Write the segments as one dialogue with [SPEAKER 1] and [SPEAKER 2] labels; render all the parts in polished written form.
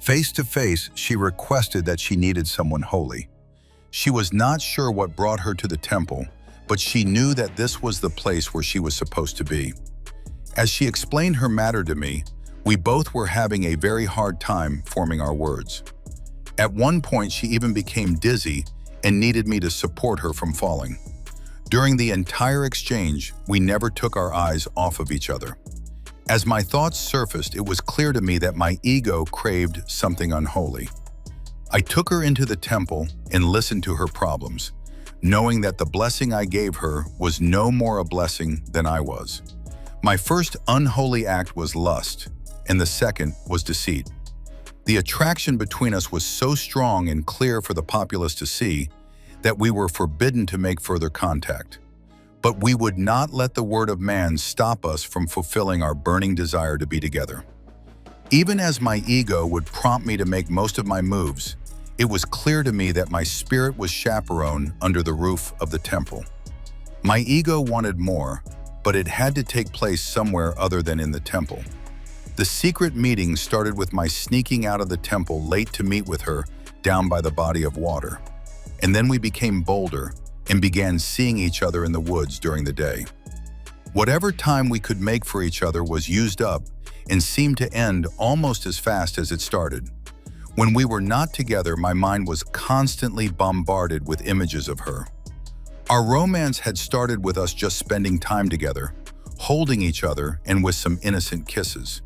[SPEAKER 1] Face to face, she requested that she needed someone holy. She was not sure what brought her to the temple, but she knew that this was the place where she was supposed to be. As she explained her matter to me, we both were having a very hard time forming our words. At one point, she even became dizzy and needed me to support her from falling. During the entire exchange, we never took our eyes off of each other. As my thoughts surfaced, it was clear to me that my ego craved something unholy. I took her into the temple and listened to her problems, knowing that the blessing I gave her was no more a blessing than I was. My first unholy act was lust, and the second was deceit. The attraction between us was so strong and clear for the populace to see that we were forbidden to make further contact. But we would not let the word of man stop us from fulfilling our burning desire to be together. Even as my ego would prompt me to make most of my moves, it was clear to me that my spirit was chaperone under the roof of the temple. My ego wanted more, but it had to take place somewhere other than in the temple. The secret meeting started with my sneaking out of the temple late to meet with her down by the body of water. And then we became bolder and began seeing each other in the woods during the day. Whatever time we could make for each other was used up and seemed to end almost as fast as it started. When we were not together, my mind was constantly bombarded with images of her. Our romance had started with us just spending time together, holding each other, and with some innocent kisses.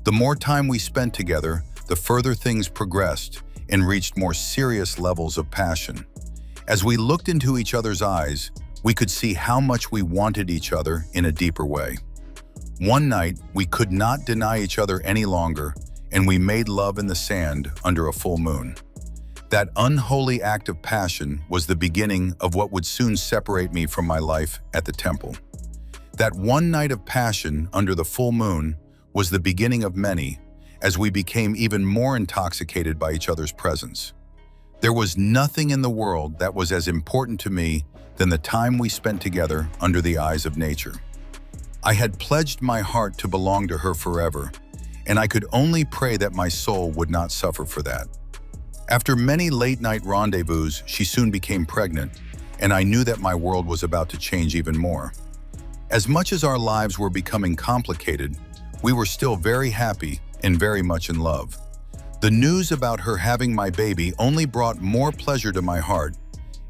[SPEAKER 1] The more time we spent together, the further things progressed and reached more serious levels of passion. As we looked into each other's eyes, we could see how much we wanted each other in a deeper way. One night, we could not deny each other any longer, and we made love in the sand under a full moon. That unholy act of passion was the beginning of what would soon separate me from my life at the temple. That one night of passion under the full moon was the beginning of many, as we became even more intoxicated by each other's presence. There was nothing in the world that was as important to me than the time we spent together under the eyes of nature. I had pledged my heart to belong to her forever, and I could only pray that my soul would not suffer for that. After many late-night rendezvous, she soon became pregnant, and I knew that my world was about to change even more. As much as our lives were becoming complicated, we were still very happy and very much in love. The news about her having my baby only brought more pleasure to my heart,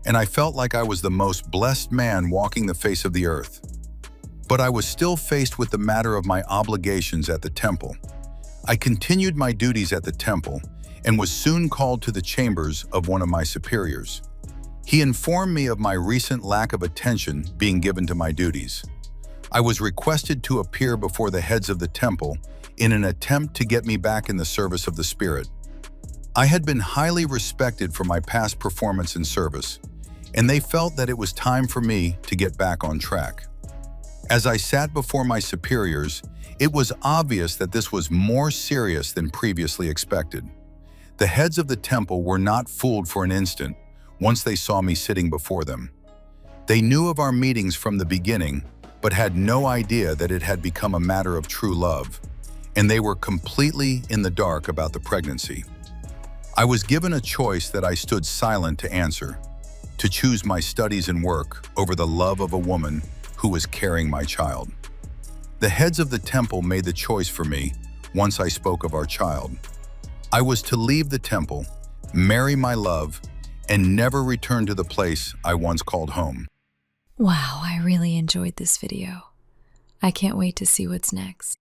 [SPEAKER 1] and I felt like I was the most blessed man walking the face of the earth. But I was still faced with the matter of my obligations at the temple. I continued my duties at the temple and was soon called to the chambers of one of my superiors. He informed me of my recent lack of attention being given to my duties. I was requested to appear before the heads of the temple in an attempt to get me back in the service of the Spirit. I had been highly respected for my past performance and service, and they felt that it was time for me to get back on track. As I sat before my superiors, it was obvious that this was more serious than previously expected. The heads of the temple were not fooled for an instant once they saw me sitting before them. They knew of our meetings from the beginning, but had no idea that it had become a matter of true love, and they were completely in the dark about the pregnancy. I was given a choice that I stood silent to answer, to choose my studies and work over the love of a woman who was carrying my child. The heads of the temple made the choice for me once I spoke of our child. I was to leave the temple, marry my love, and never return to the place I once called home.
[SPEAKER 2] Wow, I really enjoyed this video. I can't wait to see what's next.